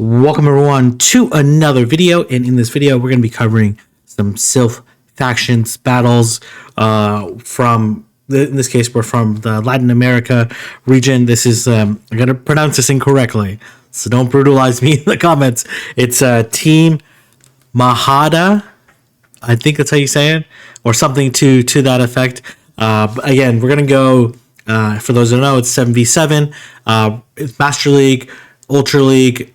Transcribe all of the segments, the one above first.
Welcome everyone to another video, and in this video we're going to be covering some Silph factions battles in this case we're from the Latin America region. This is I'm going to pronounce this incorrectly, so don't brutalize me in the comments. It's Team Majada, I think that's how you say it, or something to that effect. Again, we're going to go for those who don't know, it's 7v7. It's Master League, Ultra League,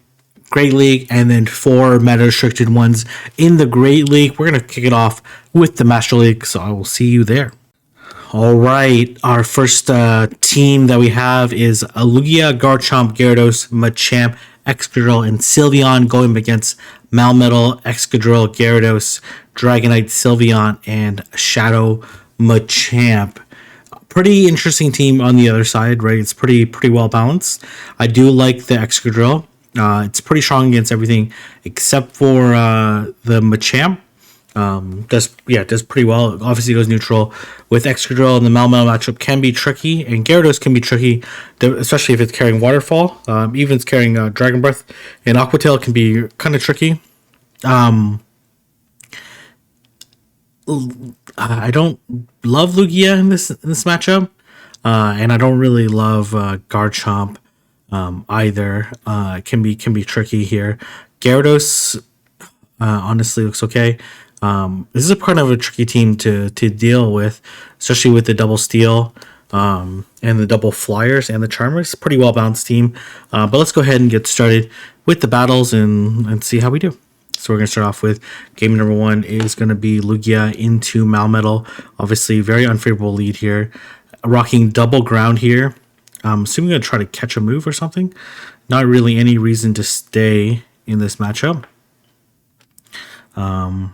Great League, and then 4 meta restricted ones in the Great League. We're going to kick it off with the Master League, so I will see you there. All right, our first team that we have is Lugia, Garchomp, Gyarados, Machamp, Excadrill, and Sylveon going against Melmetal, Excadrill, Gyarados, Dragonite, Sylveon, and Shadow Machamp. Pretty interesting team on the other side, right? It's pretty well balanced. I do like the Excadrill. It's pretty strong against everything except for the Machamp. Does pretty well. Obviously goes neutral with Excadrill, and the Melmetal matchup can be tricky, and Gyarados can be tricky, especially if it's carrying Waterfall. Even if it's carrying Dragon Breath, and Aqua Tail can be kind of tricky. I don't love Lugia in this matchup, and I don't really love Garchomp either. It can be tricky here. Gyarados honestly looks okay. This is a kind of a tricky team to deal with, especially with the double steal and the double flyers and the Charmers. Pretty well balanced team. But let's go ahead and get started with the battles and see how we do. So we're going to start off with game number 1 is going to be Lugia into Melmetal. Obviously, very unfavorable lead here. Rocking double ground here. I'm assuming going to try to catch a move or something. Not really any reason to stay in this matchup. I'm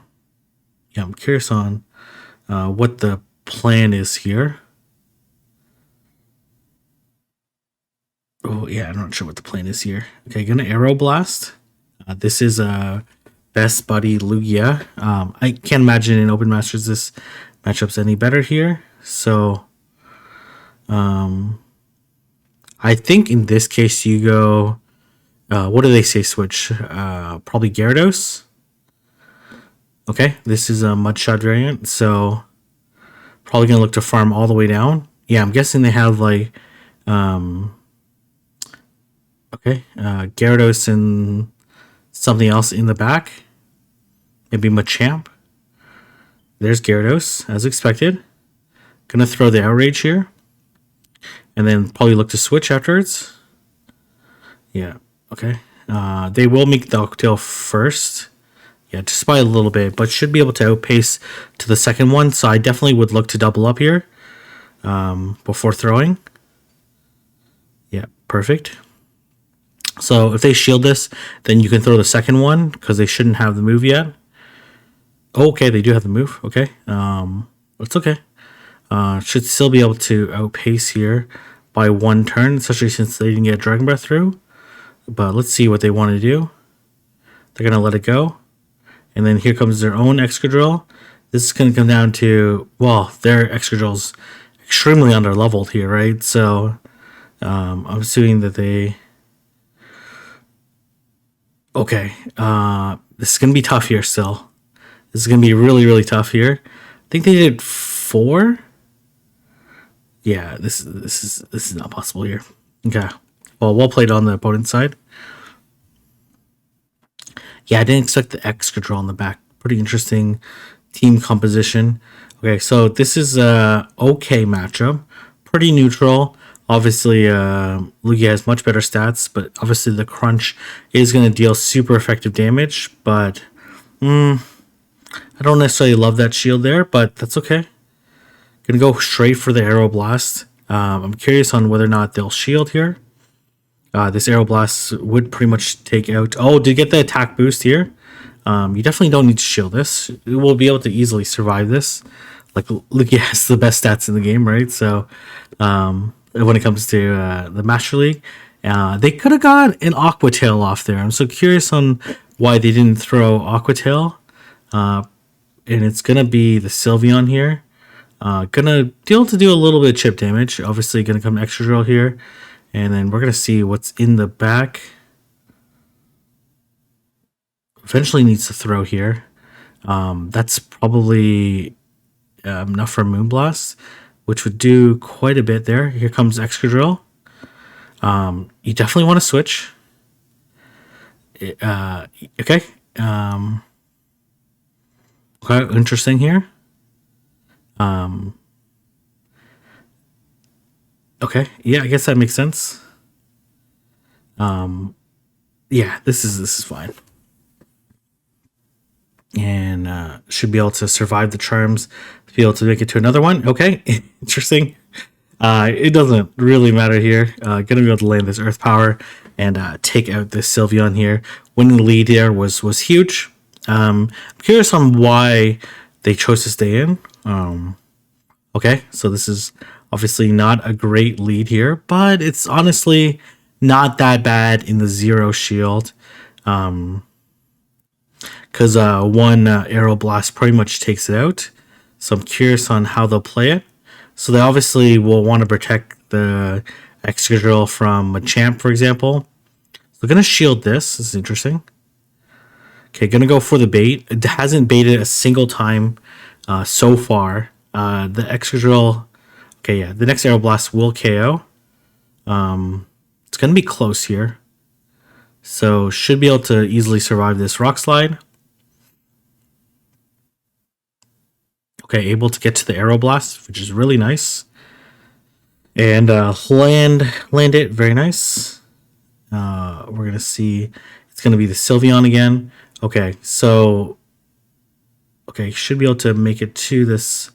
curious on what the plan is here. Oh, yeah, I'm not sure what the plan is here. Okay, going to Aero Blast. This is a Best Buddy Lugia. I can't imagine in Open Masters this matchup's any better here. So, I think in this case you go, what do they say switch? Probably Gyarados. Okay, this is a Mudshot variant, so probably going to look to farm all the way down. Yeah, I'm guessing they have like, Gyarados and something else in the back. Maybe Machamp. There's Gyarados, as expected. Gonna throw the Outrage here. And then probably look to switch afterwards. Yeah, okay. They will make the Octail first. Yeah, just by a little bit, but should be able to outpace to the second one. So I definitely would look to double up here before throwing. Yeah, perfect. So if they shield this, then you can throw the second one because they shouldn't have the move yet. Okay, they do have the move. Okay, it's okay. Should still be able to outpace here by 1 turn, especially since they didn't get Dragon Breath through. But let's see what they want to do. They're going to let it go. And then here comes their own Excadrill. This is going to come down to, well, their Excadrill's extremely under-leveled here, right? So I'm assuming that they... Okay, this is going to be tough here still. This is going to be really tough here. I think they did 4. Yeah, this is not possible here. Okay, well played on the opponent's side. Yeah, I didn't expect the Excadrill on the back. Pretty interesting team composition. Okay, so this is a okay matchup. Pretty neutral. Obviously, Lugia has much better stats, but obviously the Crunch is going to deal super effective damage. But I don't necessarily love that shield there, but that's okay. Going to go straight for the Aero Blast. I'm curious on whether or not they'll shield here. This Aero Blast would pretty much take out... Oh, did get the attack boost here. You definitely don't need to shield this. It will be able to easily survive this. Like, Lugia has the best stats in the game, right? So, when it comes to the Master League, they could have got an Aqua Tail off there. I'm so curious on why they didn't throw Aqua Tail. And it's going to be the Sylveon here. Gonna deal to do a little bit of chip damage. Obviously, gonna come Excadrill here. And then we're going to see what's in the back. Eventually needs to throw here. That's probably enough for Moonblast, which would do quite a bit there. Here comes Excadrill. You definitely want to switch. Okay. Okay, interesting here. Okay, yeah, I guess that makes sense. Yeah, this is fine. And should be able to survive the charms to be able to make it to another one. Okay, interesting. It doesn't really matter here. Gonna be able to land this Earth Power and take out this Sylveon here. Winning the lead here was huge. I'm curious on why they chose to stay in. Okay, so this is obviously not a great lead here, but it's honestly not that bad in the zero shield. Because one Arrow Blast pretty much takes it out. So I'm curious on how they'll play it. So they obviously will want to protect the Excadrill from Machamp, for example. So they're going to shield this. This is interesting. Okay, going to go for the bait. It hasn't baited a single time so far. The Excadrill... Okay, yeah, the next Arrow Blast will KO. It's going to be close here. So should be able to easily survive this Rock Slide. Okay, able to get to the Arrow Blast, which is really nice. And land it, very nice. We're going to see, it's going to be the Sylveon again. Okay, so... Okay, should be able to make it to this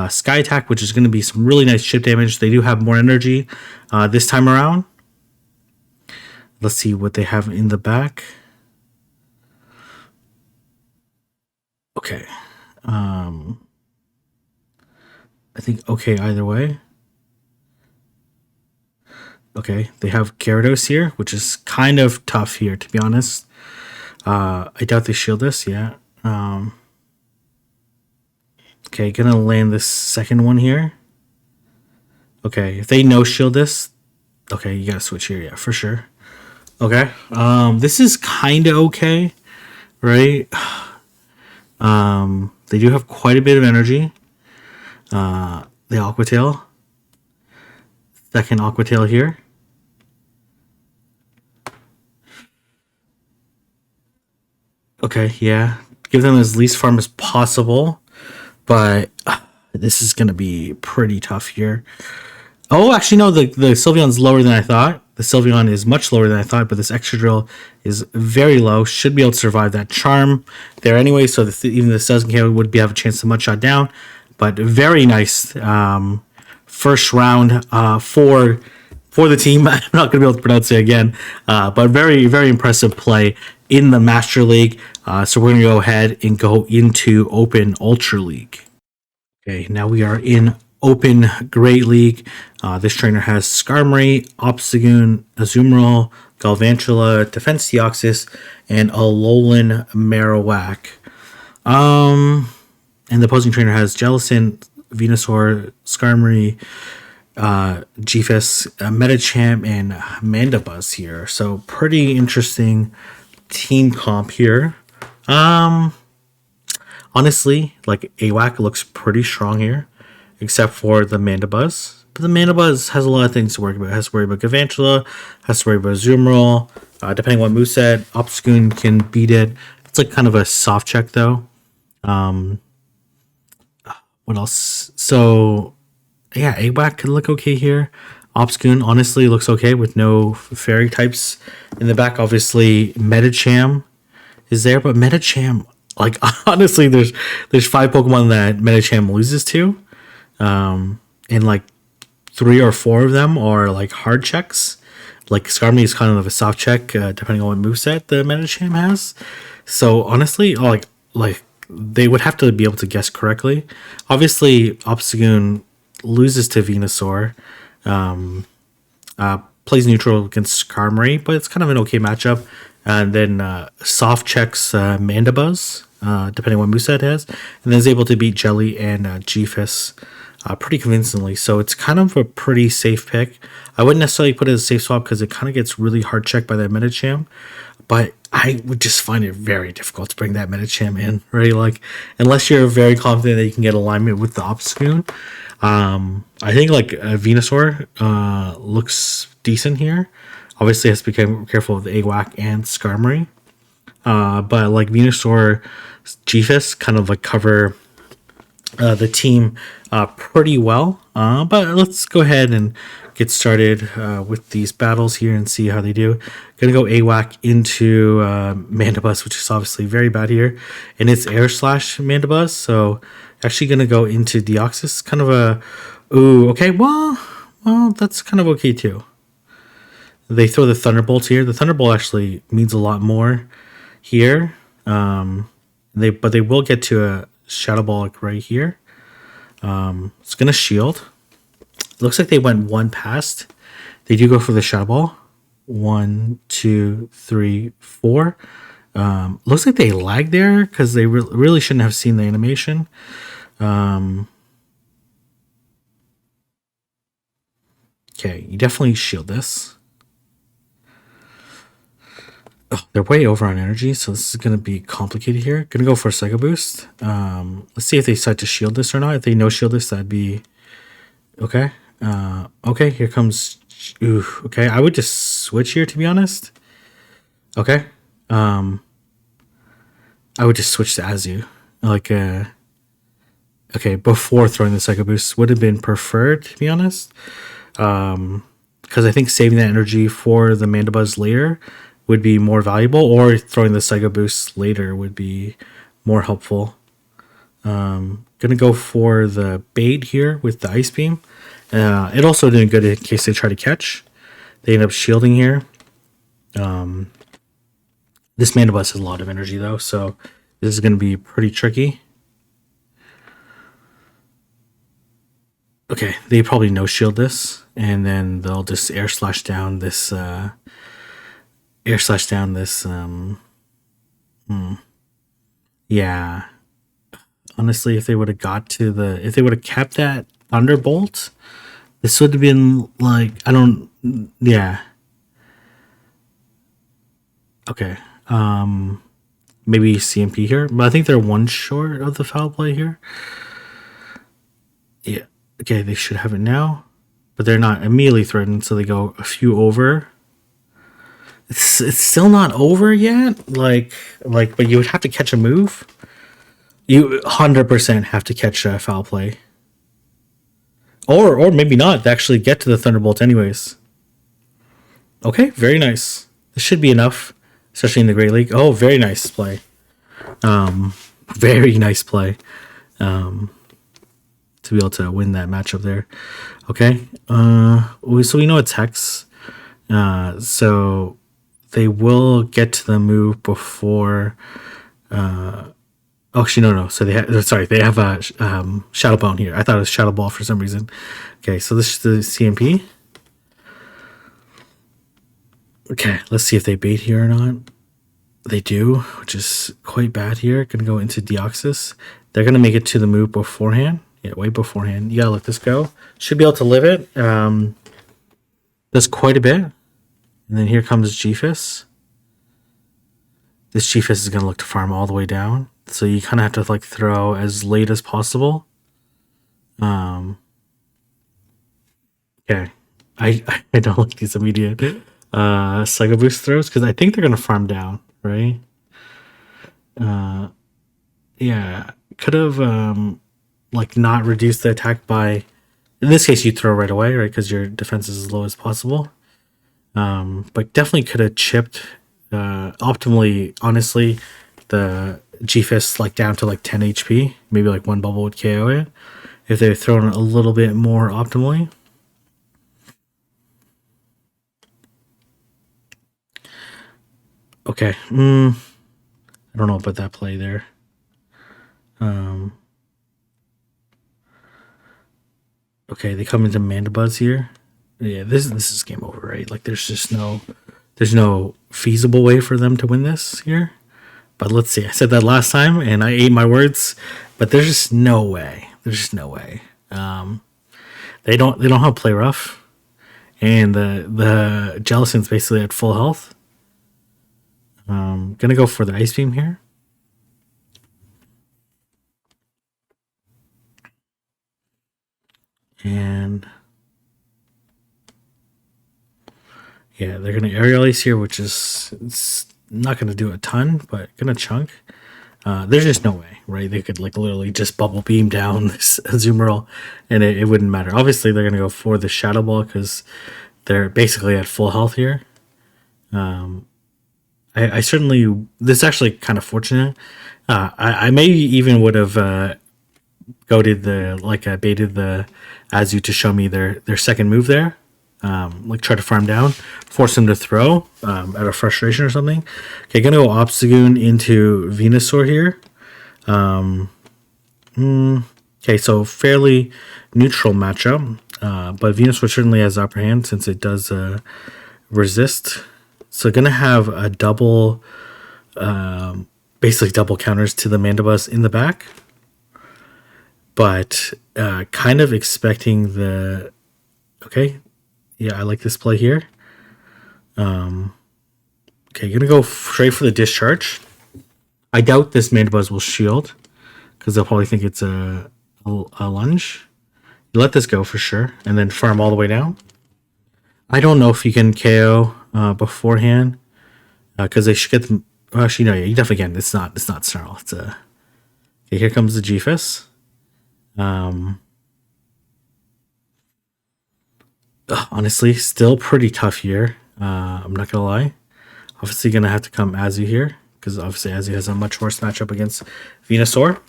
Sky Attack, which is going to be some really nice chip damage. They do have more energy this time around. Let's see what they have in the back. Okay. I think okay either way. Okay, they have Gyarados here, which is kind of tough here, to be honest. I doubt they shield this, yeah. Okay, gonna land this second one here. Okay, if they no shield this, okay, you gotta switch here, yeah, for sure. Okay, this is kind of okay, right? They do have quite a bit of energy. The Aqua Tail. Second Aqua Tail here. Okay, yeah. Give them as least farm as possible. But this is going to be pretty tough here. Oh, actually, no. The Sylveon's lower than I thought. The Sylveon is much lower than I thought. But this Excadrill is very low. Should be able to survive that charm there anyway. So even the Sezgin would have a chance to mud-shot down. But very nice first round for the team. I'm not going to be able to pronounce it again. But very, very impressive play in the Master League. So we're going to go ahead and go into Open Ultra League. Okay, now we are in Open Great League. This trainer has Skarmory, Obstagoon, Azumarill, Galvantula, Defense Deoxys, and Alolan Marowak. And the opposing trainer has Jellicent, Venusaur, Skarmory, Gfis, Metachamp, and Mandibuzz here. So pretty interesting team comp here. Honestly, like AWAC looks pretty strong here, except for the Mandibuzz. But the Mandibuzz has a lot of things to worry about. It has to worry about Galvantula, has to worry about Azumarill. Depending on what moveset, Obstagoon can beat it. It's like kind of a soft check though. What else? So, yeah, AWAC could look okay here. Obstagoon honestly looks okay with no fairy types in the back. Obviously, Metacham is there, but Metacham, like honestly, there's 5 Pokemon that Metacham loses to, and like 3 or 4 of them are like hard checks. Like Skarmory is kind of a soft check, depending on what moveset the Metacham has. So honestly, like they would have to be able to guess correctly. Obviously, Obstagoon loses to Venusaur. Plays neutral against Skarmory, but it's kind of an okay matchup. And then soft checks Mandibuzz, depending on what moveset it has. And then is able to beat Jelly and Gfis pretty convincingly. So it's kind of a pretty safe pick. I wouldn't necessarily put it as a safe swap because it kind of gets really hard checked by that Metacham. But I would just find it very difficult to bring that Medicham in, right? Like, unless you're very confident that you can get alignment with the Obstagoon. I think like Venusaur looks decent here. Obviously, has to be careful with AWAC and Skarmory. But like Venusaur, G-Fist kind of like cover the team pretty well. But let's go ahead and get started with these battles here and see how they do. Gonna go AWAC into Mandibuzz, which is obviously very bad here. And it's Air Slash Mandibuzz, so actually gonna go into Deoxys. Kind of a... Ooh, okay, well, that's kind of okay too. They throw the Thunderbolts here. The Thunderbolt actually means a lot more here. But they will get to a Shadow Ball like right here. It's gonna shield. Looks like they went one past. They do go for the Shadow Ball. 1, 2, 3, 4. Looks like they lagged there because they really shouldn't have seen the animation. Okay, you definitely shield this. Oh, they're way over on energy, so this is going to be complicated here. Going to go for a Psycho Boost. Let's see if they decide to shield this or not. If they no shield this, that'd be... Okay. Okay, here comes... Ooh, okay, I would just switch here, to be honest. Okay. I would just switch to Azu. Like, okay, before throwing the Psycho Boost would have been preferred, to be honest. Because I think saving that energy for the Mandibuzz later would be more valuable, or throwing the Psycho Boost later would be more helpful. Gonna go for the bait here with the Ice Beam. It also did good in case they try to catch. They end up shielding here. This Mandibuzz has a lot of energy though, so this is gonna be pretty tricky. Okay, they probably no shield this, and then they'll just air slash down this. Yeah. Honestly, if they would have got to the... If they would have kept that Thunderbolt, this would have been like... I don't... Yeah. Okay. Maybe CMP here. But I think they're one short of the foul play here. Yeah. Okay, they should have it now. But they're not immediately threatened, so they go a few over. It's still not over yet. But you would have to catch a move. You 100% have to catch a foul play. Or maybe not. They actually get to the Thunderbolt anyways. Okay, very nice. This should be enough, especially in the Great League. Oh, very nice play. Very nice play. To be able to win that matchup there. Okay. So we know it's Hex. So they will get to the move before... actually, no. So they have a Shadow Bone here. I thought it was Shadow Ball for some reason. Okay, so this is the CMP. Okay, let's see if they bait here or not. They do, which is quite bad here. Gonna go into Deoxys. They're gonna make it to the move beforehand. Yeah, way beforehand. You gotta let this go. Should be able to live it. Does quite a bit. And then here comes G-Fist. This G-Fist is gonna look to farm all the way down. So you kind of have to like throw as late as possible. Okay. I don't like these immediate Psycho Boost throws because I think they're gonna farm down, right? Yeah. Could have like not reduced the attack by... In this case you throw right away, right? Because your defense is as low as possible. But definitely could have chipped optimally, honestly, the G-Fist like down to like 10 HP. Maybe like one bubble would KO it if they're thrown a little bit more optimally. Okay. I don't know about that play there. Okay, they come into Mandibuzz here. Yeah, this is game over, right? Like there's no feasible way for them to win this here. But let's see. I said that last time and I ate my words, but there's just no way. There's just no way. They don't have play rough. And the Jellicent's basically at full health. Gonna go for the Ice Beam here. And yeah, they're gonna Aerial Ace here, which is it's not gonna do a ton, but gonna chunk. There's just no way, right? They could like literally just bubble beam down this Azumarill, and it wouldn't matter. Obviously, they're gonna go for the Shadow Ball because they're basically at full health here. I certainly, this is actually kind of fortunate. I maybe even would have baited the Azu to show me their second move there. Like try to farm down, force him to throw out of frustration or something. Okay, gonna go Obstagoon into Venusaur here. Okay, so fairly neutral matchup, but Venusaur certainly has the upper hand since it does resist. So gonna have a double, basically double counters to the Mandibuzz in the back, but kind of expecting the. Okay, yeah, I like this play here. Okay, gonna go straight for the discharge. I doubt this Mandibuzz will shield because they'll probably think it's a lunge. You let this go for sure, and then farm all the way down. I don't know if you can KO beforehand because they should get them. Actually, no, yeah, you definitely can. It's not Snarl. It's a. Okay, here comes the G-Fist. Honestly, still pretty tough here. I'm not gonna lie. Obviously, gonna have to come Azu here because obviously Azu has a much worse matchup against Venusaur.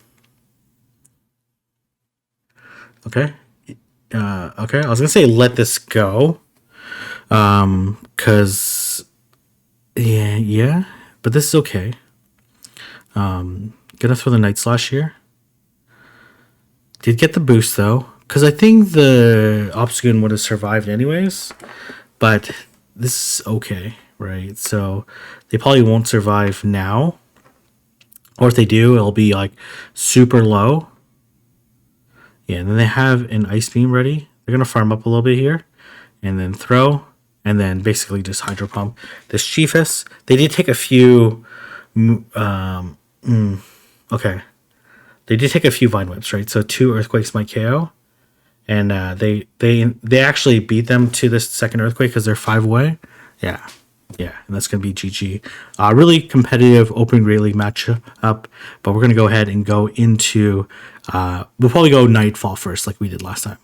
Okay. Okay. I was gonna say let this go. Cause yeah, but this is okay. Gonna throw the Night Slash here. Did get the boost though, because I think the Obstagoon would have survived anyways, but this is okay, right? So they probably won't survive now, or if they do, it'll be like super low. Yeah, and then they have an Ice Beam ready. They're gonna farm up a little bit here, and then throw, and then basically just Hydro Pump this Chiefess. They did take a few. Okay, they did take a few Vine Whips, right? So 2 Earthquakes might KO, and they actually beat them to this second Earthquake because they're 5 away. Yeah, and that's gonna be GG. Really competitive Open Great League matchup, but we're gonna go ahead and go into. We'll probably go Nightfall first, like we did last time.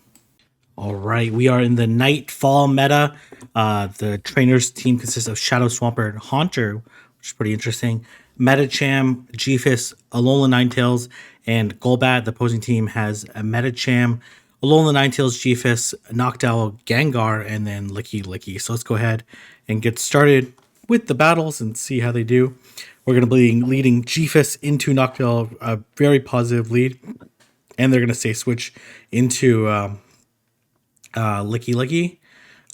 All right, we are in the Nightfall meta. The trainers team consists of Shadow Swampert, Haunter, which is pretty interesting, Metacham, G-Fist, Alola Ninetales, and Golbat. The opposing team has a Metacham, Alola Ninetales, G-Fist, Noctowl, Gengar, and then Licky. So let's go ahead and get started with the battles and see how they do. We're going to be leading G-Fist into Noctowl, a very positive lead, and they're going to say switch into Licky.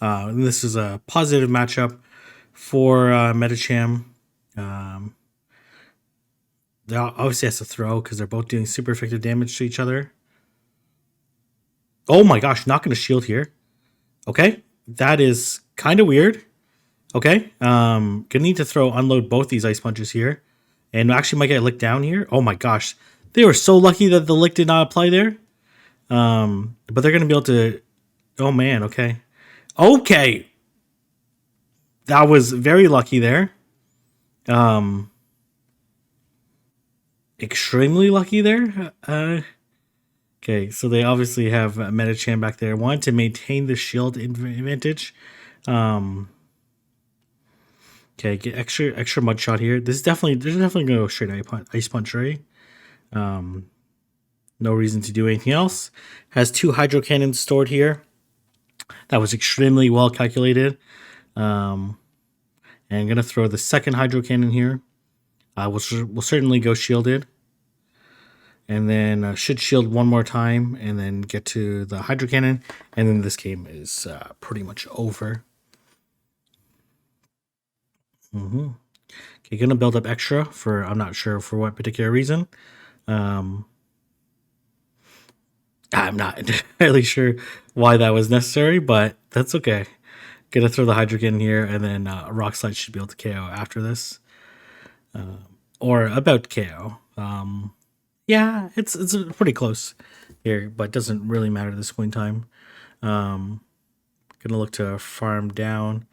And this is a positive matchup for Metacham. They obviously has to throw because they're both doing super effective damage to each other. Oh my gosh, not going to shield here. Okay, that is kind of weird. Okay, gonna need to unload both these Ice Punches here, and actually might get licked down here. Oh my gosh, they were so lucky that the lick did not apply there. But they're gonna be able to. Oh man, okay, that was very lucky there. Extremely lucky there. Okay, so they obviously have Metacham back there. Wanted to maintain the shield advantage. Okay, get extra mud shot here. They're definitely gonna go straight Ice Punch, right? No reason to do anything else. Has 2 Hydro Cannons stored here. That was extremely well calculated. And I'm gonna throw the second Hydro Cannon here. We'll certainly go shielded. And then should shield one more time and then get to the Hydro Cannon. And then this game is pretty much over. Okay, gonna build up extra for, I'm not sure for what particular reason. I'm not entirely sure why that was necessary, but that's okay. Gonna throw the Hydro Cannon here, and then Rock Slide should be able to KO after this. or about KO. Yeah, it's pretty close here, but doesn't really matter at this point in time. Gonna look to farm down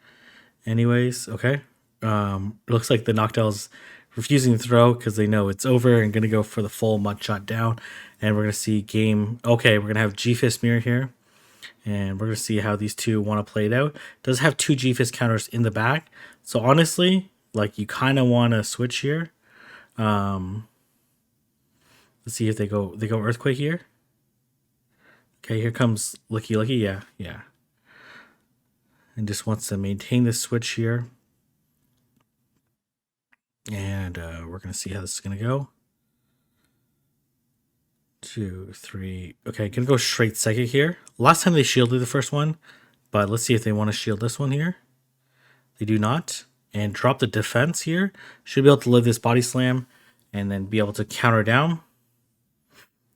anyways. Okay. It looks like the Noctowl's refusing to throw because they know it's over and gonna go for the full mud shot down. And we're gonna see game. Okay, we're gonna have G-Fist Mirror here. And we're gonna see how these two want to play it out. Does have two G-Fist counters in the back. So honestly, like you kind of want to switch here. Let's see if they go Earthquake here. Okay, here comes Licky Licky. Yeah, yeah. And just wants to maintain this switch here. And we're going to see how this is going to go. 2, 3. Okay, going to go straight Psychic here. Last time they shielded the first one, but let's see if they want to shield this one here. They do not. And drop the defense here. Should be able to live this Body Slam and then be able to counter down.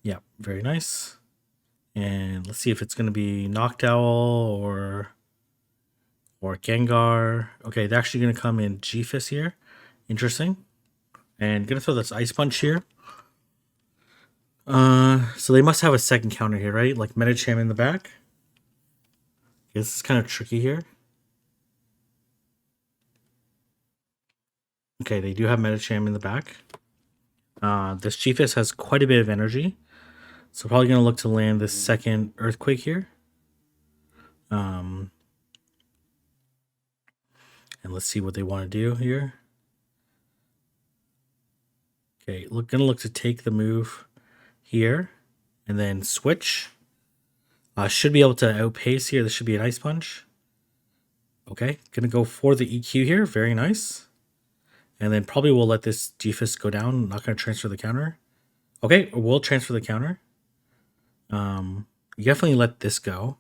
Yeah, very nice. And let's see if it's going to be Noctowl or Gengar. Okay, they're actually going to come in G-Fist here. Interesting. And going to throw this Ice Punch here. So they must have a second counter here, right? Like Medicham in the back. Okay, this is kind of tricky here. Okay, they do have Medicham in the back. This G-Fist has quite a bit of energy. So probably going to look to land this second Earthquake here. And let's see what they want to do here. Okay, gonna look to take the move here and then switch. Should be able to outpace here. This should be an Ice Punch. Okay, gonna go for the EQ here. Very nice. And then probably we'll let this G-Fist go down. Not gonna transfer the counter. Okay, we'll transfer the counter. You definitely let this go.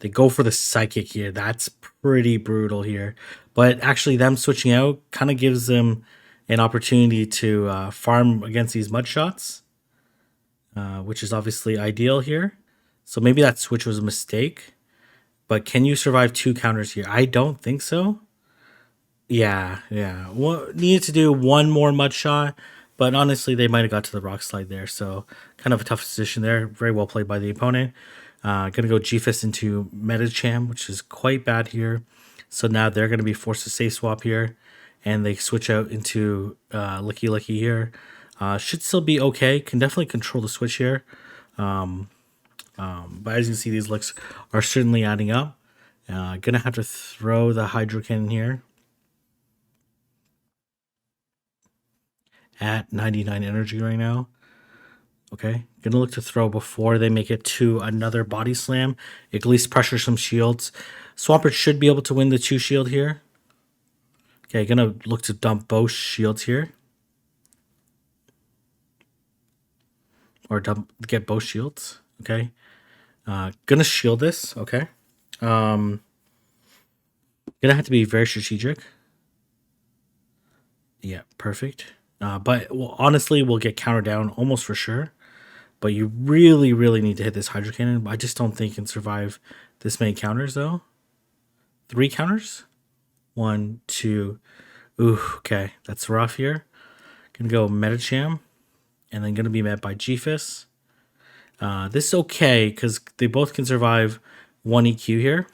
They go for the Psychic here. That's pretty brutal here. But actually them switching out kind of gives them an opportunity to farm against these mud shots, which is obviously ideal here. So maybe that switch was a mistake. But can you survive 2 counters here? I don't think so. Yeah. Needed to do one more mud shot. But honestly, they might have got to the rock slide there. So kind of a tough position there. Very well played by the opponent. Gonna go G-Fist into Medicham, which is quite bad here. So now they're gonna be forced to safe swap here, and they switch out into Licky Licky here. Should still be okay. Can definitely control the switch here. But as you can see, these looks are certainly adding up. Gonna have to throw the Hydro Cannon here at 99 energy right now. Okay, gonna look to throw before they make it to another Body Slam. At least pressure some shields. Swampert should be able to win the 2 shield here. Okay, gonna look to dump both shields here. Or get both shields. Okay. Gonna shield this. Okay. Gonna have to be very strategic. Yeah, perfect. But honestly, we'll get countered down almost for sure. But you really, really need to hit this Hydro Cannon. I just don't think it can survive this many counters, though. 3 counters? 1, 2. Ooh, okay. That's rough here. Gonna go Medicham. And then gonna be met by G-Fist. This is okay, because they both can survive 1 EQ here.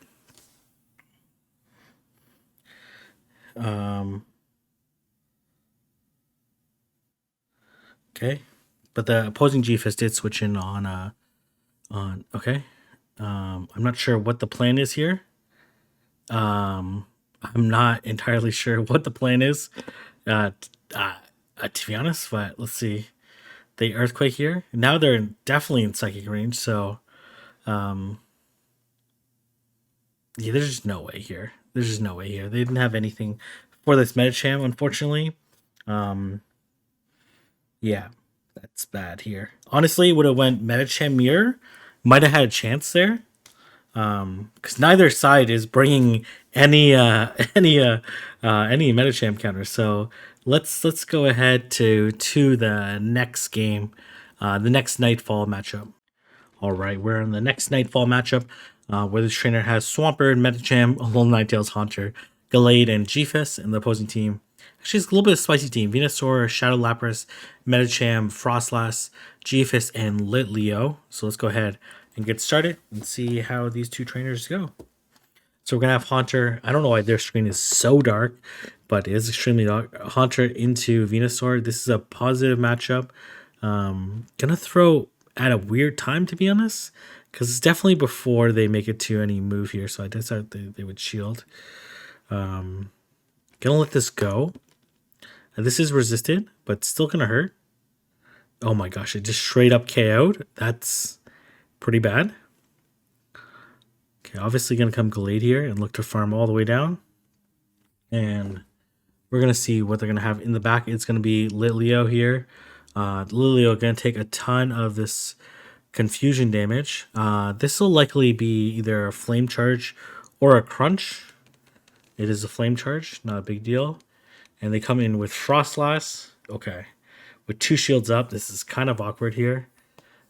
Okay. But the opposing G-Fist did switch in on okay. I'm not sure what the plan is here. I'm not entirely sure what the plan is. To be honest, but let's see. They Earthquake here. Now they're definitely in Psychic range, so yeah, there's just no way here. There's just no way here. They didn't have anything for this Medicham, unfortunately. Yeah, that's bad here. Honestly, would have went Medicham Mirror. Might have had a chance there. Because neither side is bringing any Medicham counter. So let's go ahead to the next game, the next Nightfall matchup. All right, we're in the next Nightfall matchup, where this trainer has Swampert, Medicham, Alolan Ninetales, Haunter. Gallade and G-Fist, and the opposing team. Actually, it's a little bit of a spicy team. Venusaur, Shadow Lapras, Medicham, Frostlass, G-Fist, and Litleo. So let's go ahead and get started and see how these two trainers go. So we're going to have Haunter. I don't know why their screen is so dark, but it is extremely dark. Haunter into Venusaur. This is a positive matchup. Gonna throw at a weird time, to be honest, because it's definitely before they make it to any move here. So I decided they would shield. Gonna let this go. This is resisted, but still gonna hurt. Oh my gosh, it just straight up KO'd. That's pretty bad. Okay, obviously gonna come Gallade here and look to farm all the way down. And we're gonna see what they're gonna have in the back. It's gonna be Litleo here. Litleo gonna take a ton of this confusion damage. This will likely be either a flame charge or a crunch. It is a flame charge, not a big deal. And they come in with Frostlass. Okay. With 2 shields up. This is kind of awkward here.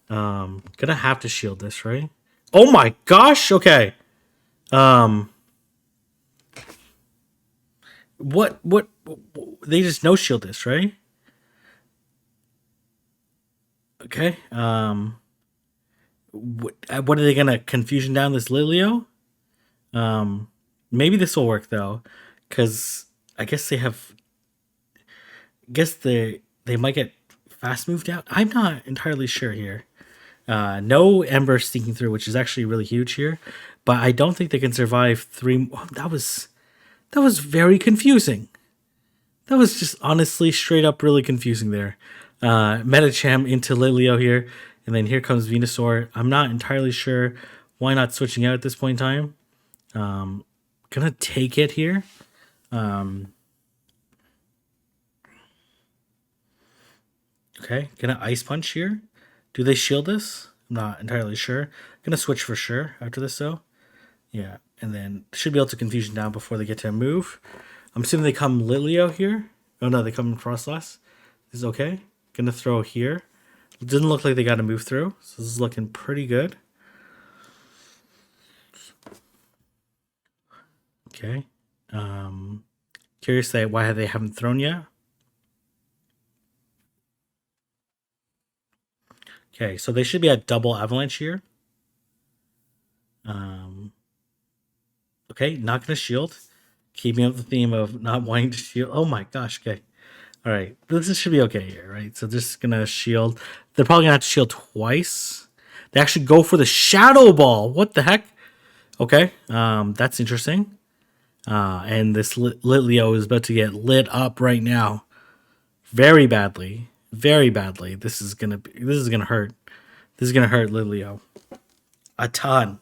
Gonna have to shield this, right? Oh my gosh! Okay. What they just no shield this, right? Okay. What are they gonna confusion down this Litleo? Maybe this will work though, because I guess they have. Guess they might get fast moved out. I'm not entirely sure here. No Ember sneaking through, which is actually really huge here, but I don't think they can survive 3. Oh, that was very confusing. That was just honestly straight up really confusing there. Medicham into Litleo here, and then here comes Venusaur. I'm not entirely sure why not switching out at this point in time. Gonna take it here. Okay, gonna Ice Punch here. Do they shield this? I'm not entirely sure. Gonna switch for sure after this though. Yeah, and then should be able to confusion down before they get to a move. I'm assuming they come Litleo here. Oh no, they come Frostlass. This is okay. Gonna throw here. It doesn't look like they got to move through, so this is looking pretty good. Okay. Curious why they haven't thrown yet. Okay, so they should be at double avalanche here. Okay, not gonna shield. Keeping up the theme of not wanting to shield. Oh my gosh, okay. All right, this should be okay here, right? So just gonna shield. They're probably gonna have to shield twice. They actually go for the Shadow Ball. What the heck? Okay, that's interesting. And this Litleo is about to get lit up right now, very badly, very badly. This is gonna hurt. This is gonna hurt Litleo a ton.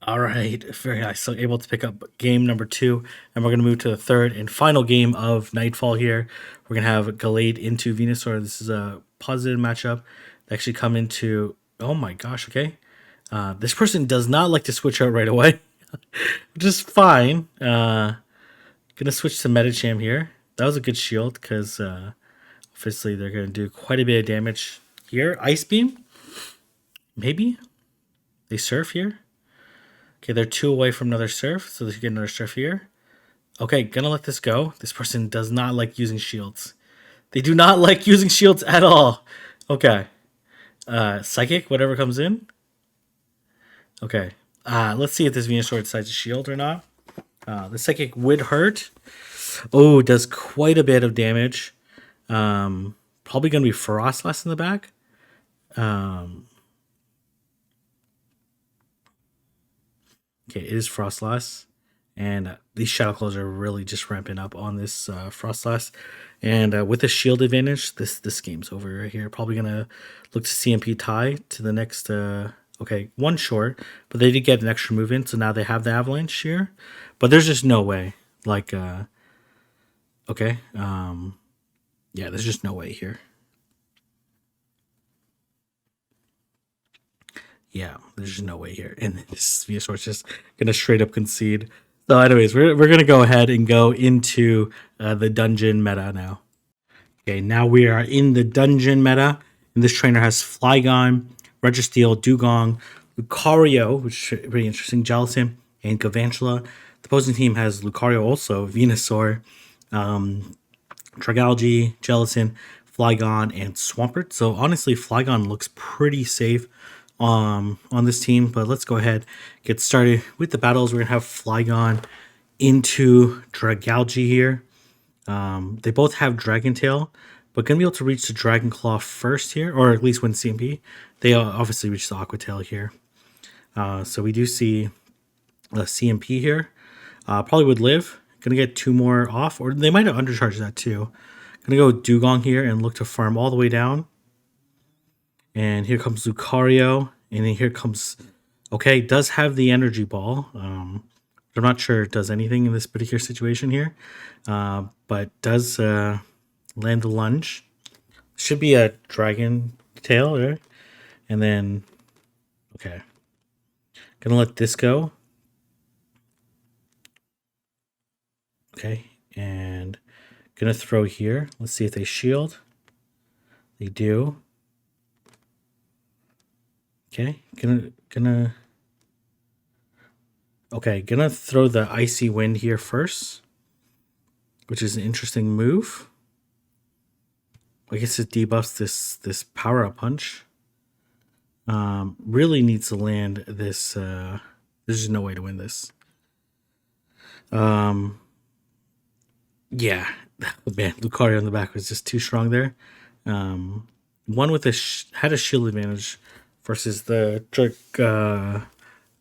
All right, very nice. So able to pick up game number 2, and we're gonna move to the third and final game of Nightfall here. We're gonna have Gallade into Venusaur. This is a positive matchup. They actually come into. Oh my gosh. Okay, this person does not like to switch out right away, which is fine. Gonna switch to Medicham here. That was a good shield because obviously they're gonna do quite a bit of damage here. Ice Beam, maybe they Surf here. Okay, they're 2 away from another Surf, so they should get another Surf here. Okay, gonna let this go. This person does not like using shields. They do not like using shields at all. Okay. Psychic, whatever comes in. Okay. Let's see if this Venusaur decides to shield or not. The Psychic would hurt. Oh, it does quite a bit of damage. Probably gonna be Frostlass in the back. Okay, it is Frostlass, and these Shadow Claws are really just ramping up on this Frostlass. And with the shield advantage, this game's over right here. Probably gonna look to CMP tie to the next. Okay, 1 short, but they did get an extra move in, so now they have the Avalanche here. But there's just no way. Like, okay, yeah, there's just no way here. Yeah, there's just no way here. And this Venusaur's just gonna straight up concede. So anyways, we're gonna go ahead and go into the dungeon meta now. Okay, now we are in the dungeon meta, and this trainer has Flygon, Registeel, Dugong, Lucario, which is pretty interesting, Jellicent, and Galvantula. The opposing team has Lucario also, Venusaur, Dragalge, Jellicent, Flygon, and Swampert. So honestly, Flygon looks pretty safe on this team. But let's go ahead, get started with the battles. We're going to have Flygon into Dragalge here. They both have Dragon Tail, but going to be able to reach the Dragon Claw first here, or at least win CMP. They obviously reach the Aqua Tail here. So we do see a CMP here. Probably would live. Gonna get 2 more off, or they might have undercharged that too. Gonna go Dugong here and look to farm all the way down. And here comes Lucario, and then here comes. Okay, does have the energy ball. I'm not sure it does anything in this particular situation here, but does land the lunge. Should be a Dragon Tail, right? And then, okay, gonna let this go. Okay, and gonna throw here. Let's see if they shield. They do. Okay, gonna. Okay, gonna throw the Icy Wind here first, which is an interesting move. I guess it debuffs this power up punch. Really needs to land this. There's just no way to win this. Yeah, man, Lucario in the back was just too strong there. One with had a shield advantage versus the Drake,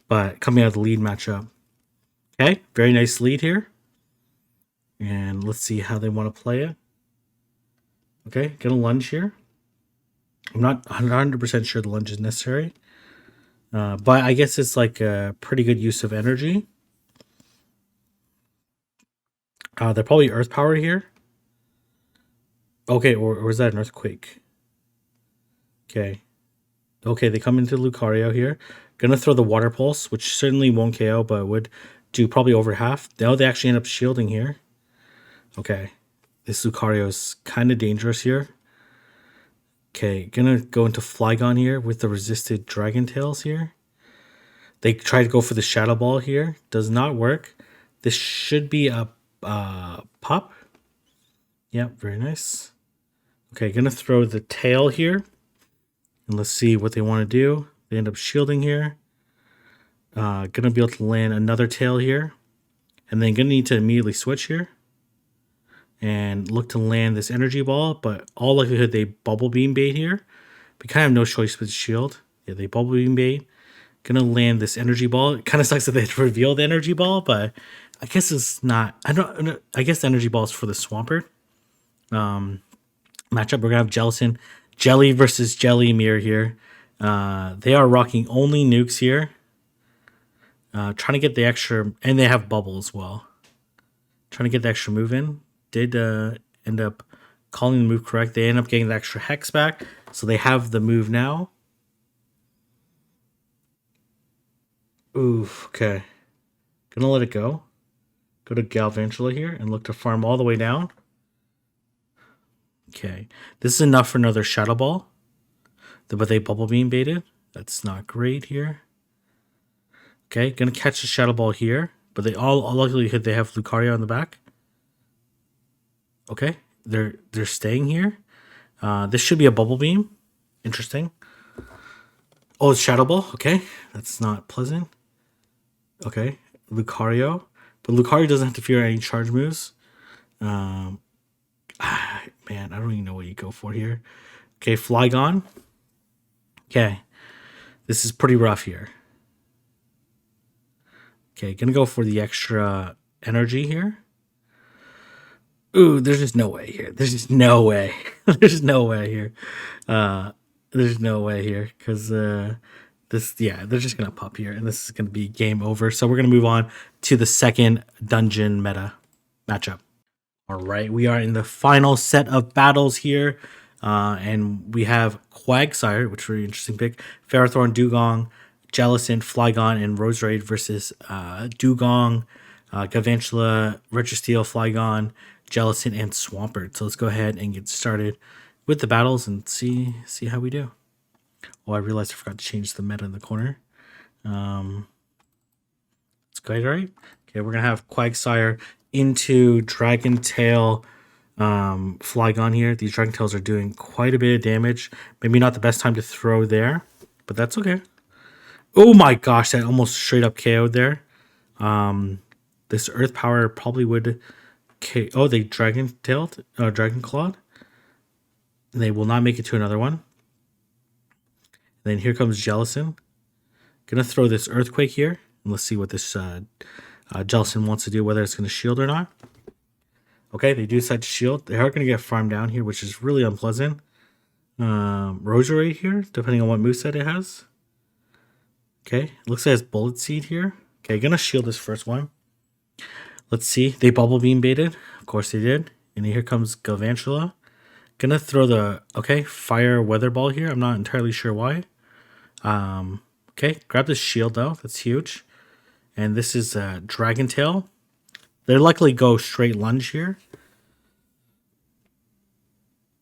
but coming out of the lead matchup. Okay, very nice lead here. And let's see how they want to play it. Okay, gonna lunge here. I'm not 100% sure the lunge is necessary. But I guess it's like a pretty good use of energy. They're probably Earth Power here. Okay, or is that an Earthquake? Okay. Okay, they come into Lucario here. Gonna throw the Water Pulse, which certainly won't KO, but would do probably over half. Now they actually end up shielding here. Okay. This Lucario is kind of dangerous here. Okay, gonna go into Flygon here with the resisted Dragon Tails here. They try to go for the Shadow Ball here. Does not work. This should be a pop. Yep, very nice. Okay, gonna throw the tail here. And let's see what they want to do. They end up shielding here. Gonna be able to land another tail here. And then gonna need to immediately switch here. And look to land this energy ball. But all likelihood they bubble beam bait here. We kind of have no choice with shield. Yeah, they bubble beam bait. Gonna land this energy ball. It kind of sucks that they have to reveal the energy ball, but I guess it's not. I guess the energy ball is for the Swampert. Matchup. We're gonna have Jellicent, Jelly versus Jelly Mirror here. They are rocking only nukes here. Trying to get the extra, and they have bubble as well. Trying to get the extra move in. Did end up calling the move correct. They end up getting the extra hex back, so they have the move now. Oof, okay. Gonna let it go. Go to Galvantula here and look to farm all the way down. Okay. This is enough for another Shadow Ball. But they Bubble Beam baited. That's not great here. Okay, gonna catch the Shadow Ball here. But they all likelihood they have Lucario on the back. Okay. They're staying here. This should be a Bubble Beam. Interesting. Oh, it's Shadow Ball. Okay. That's not pleasant. Okay, Lucario. But Lucario doesn't have to fear any charge moves. Man, I don't even know what you go for here. Okay, Flygon. Okay, this is pretty rough here. Okay, gonna go for the extra energy here. Ooh, there's just no way here. There's just no way. There's no way here. There's no way here because they're just gonna pop here, and this is gonna be game over. So we're gonna move on to the second dungeon meta matchup. All right, we are in the final set of battles here, and we have Quagsire, which is a really interesting pick. Ferrothorn, Dugong, Jellicent, Flygon, and Roserade versus Dugong, Galvantula, Registeel, Flygon, Jellicent, and Swampert. So let's go ahead and get started with the battles and see how we do. Oh, I realized I forgot to change the meta in the corner. It's quite all right. Okay, we're gonna have Quagsire into Dragon Tail Flygon here. These Dragon Tails are doing quite a bit of damage. Maybe not the best time to throw there, but that's okay. Oh my gosh, that almost straight up KO'd there. This Earth Power probably would oh, they Dragon Tailed, Dragon Clawed. They will not make it to another one. Then here comes Jellicent. Gonna throw this Earthquake here. And let's see what this Jellicent wants to do, whether it's gonna shield or not. Okay, they do decide to shield. They are gonna get farmed down here, which is really unpleasant. Rosary here, depending on what moveset it has. Okay, looks like it has Bullet Seed here. Okay, gonna shield this first one. Let's see. They Bubble Beam baited. Of course they did. And here comes Galvantula. Gonna throw the Fire Weather Ball here. I'm not entirely sure why. Okay, grab this shield though. That's huge. And this is Dragon Tail. They'll likely go straight lunge here.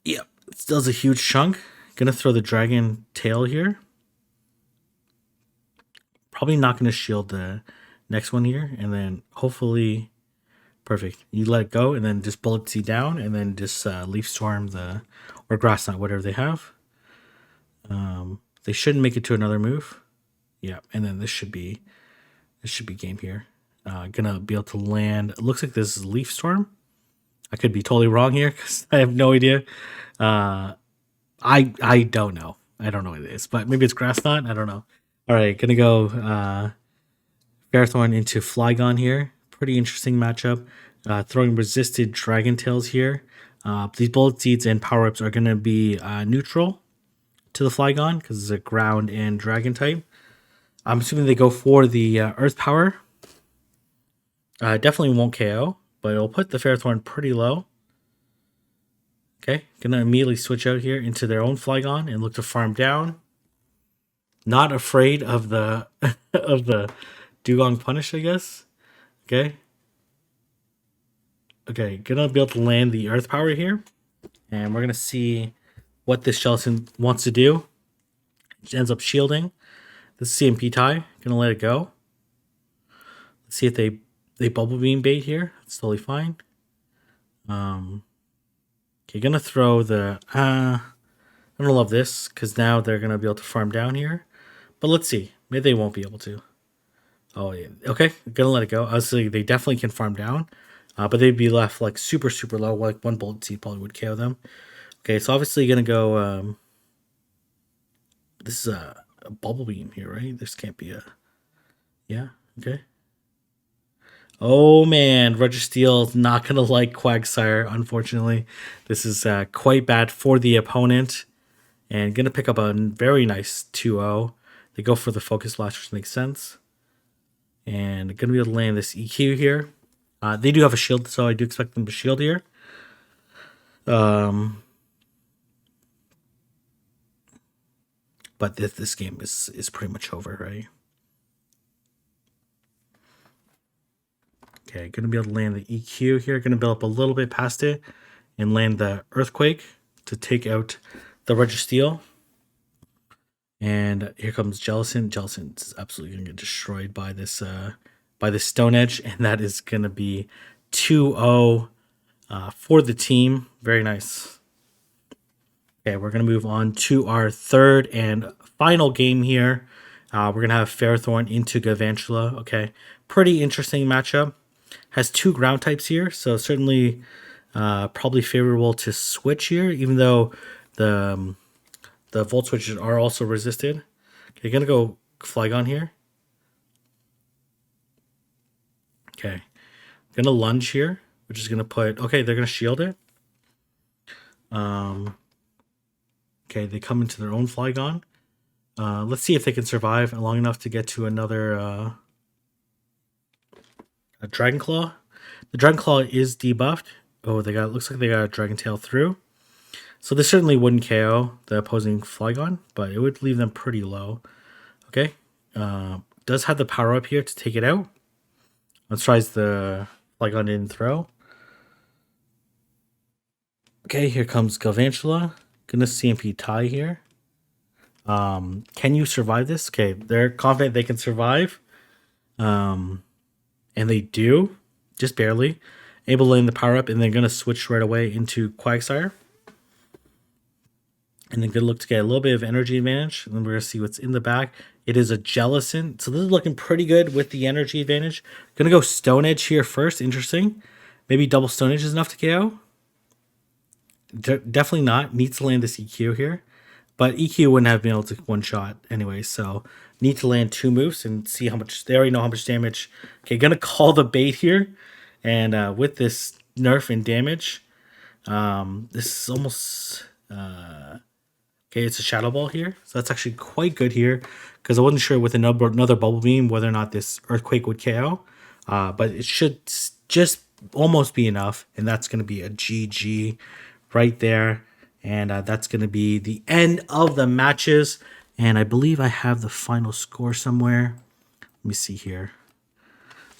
Yep, it still has a huge chunk. Gonna throw the Dragon Tail here. Probably not gonna shield the next one here. And then hopefully, perfect. You let it go and then just Bullet Seed down and then just Leaf Storm or Grass Knot, whatever they have. They shouldn't make it to another move. Yeah, and then this should be game here. Gonna be able to land. It looks like this is Leaf Storm. I could be totally wrong here because I have no idea. I don't know. I don't know what it is, but maybe it's Grass Knot. I don't know. All right, gonna go Ferrothorn into Flygon here. Pretty interesting matchup. Throwing resisted Dragon Tails here. These Bullet Seeds and Power Ups are gonna be neutral to the Flygon because it's a ground and dragon type. I'm assuming they go for the Earth Power. Definitely won't KO, but it'll put the Ferrothorn pretty low. Okay, gonna immediately switch out here into their own Flygon and look to farm down. Not afraid of the of the Dugong Punish, I guess. Okay. Okay, gonna be able to land the Earth Power here, and we're gonna see what this Jellicent wants to do. It ends up shielding. This is CMP tie. Gonna let it go. Let's see if they Bubble Beam bait here. It's totally fine. Okay, gonna throw the I'm gonna love this because now they're gonna be able to farm down here. But let's see. Maybe they won't be able to. Oh yeah. Okay, gonna let it go. Obviously they definitely can farm down. But they'd be left like super low. Like one Bullet Seed probably would KO them. Okay, so obviously gonna go this is a Bubble Beam here, right? This can't be a yeah, okay. Oh man, Registeel's not gonna like Quagsire, unfortunately. This is quite bad for the opponent. And gonna pick up a very nice 2-0. They go for the Focus Blast, which makes sense. And gonna be able to land this EQ here. They do have a shield, so I do expect them to shield here. But this game is pretty much over, right? Okay, gonna be able to land the EQ here. Gonna build up a little bit past it and land the Earthquake to take out the Registeel. And here comes Jellicent. Jellicent is absolutely gonna get destroyed by this Stone Edge, and that is gonna be 2-0 for the team. Very nice. Okay, we're gonna move on to our third and final game here. We're gonna have Ferrothorn into Galvantula. Okay, pretty interesting matchup. Has two ground types here, so certainly probably favorable to switch here, even though the Volt Switches are also resisted. Okay, gonna go Flygon here. Okay, gonna lunge here, which is gonna put. Okay, they're gonna shield it. Okay, they come into their own Flygon. Let's see if they can survive long enough to get to another a Dragon Claw. The Dragon Claw is debuffed. Oh, looks like they got a Dragon Tail through. So this certainly wouldn't KO the opposing Flygon, but it would leave them pretty low. Okay, does have the power up here to take it out. Let's try the Flygon didn't throw. Okay, here comes Galvantula. Gonna CMP tie here. Can you survive this? Okay, they're confident they can survive. And And they do, just barely. Able to land the power up, and they're going to switch right away into Quagsire. And then good look to get a little bit of energy advantage. And then we're going to see what's in the back. It is a Jellicent. So this is looking pretty good with the energy advantage. Going to go Stone Edge here first. Interesting. Maybe double Stone Edge is enough to KO. Definitely not. Needs to land this EQ here. But EQ wouldn't have been able to one-shot anyway. So need to land 2 moves and see how much. They already know how much damage. Okay, going to call the bait here. And with this nerf and damage, this is almost... okay, it's a Shadow Ball here. So that's actually quite good here. Because I wasn't sure with another Bubble Beam whether or not this Earthquake would KO. But it should just almost be enough. And that's going to be a GG right there. And that's going to be the end of the matches. And I believe I have the final score somewhere. Let me see here.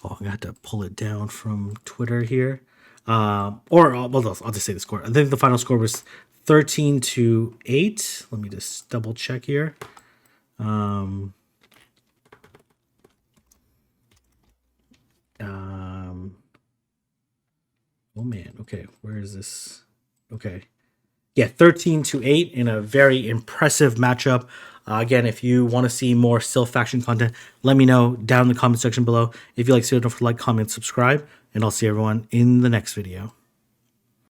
Oh, I got to pull it down from Twitter here. I'll just say the score. I think the final score was 13-8. Let me just double check here. Oh man. Okay, where is this? Okay. Yeah, 13-8 in a very impressive matchup. Again, if you want to see more Silph faction content, let me know down in the comment section below. If you like, don't forget to like, comment, subscribe, and I'll see everyone in the next video.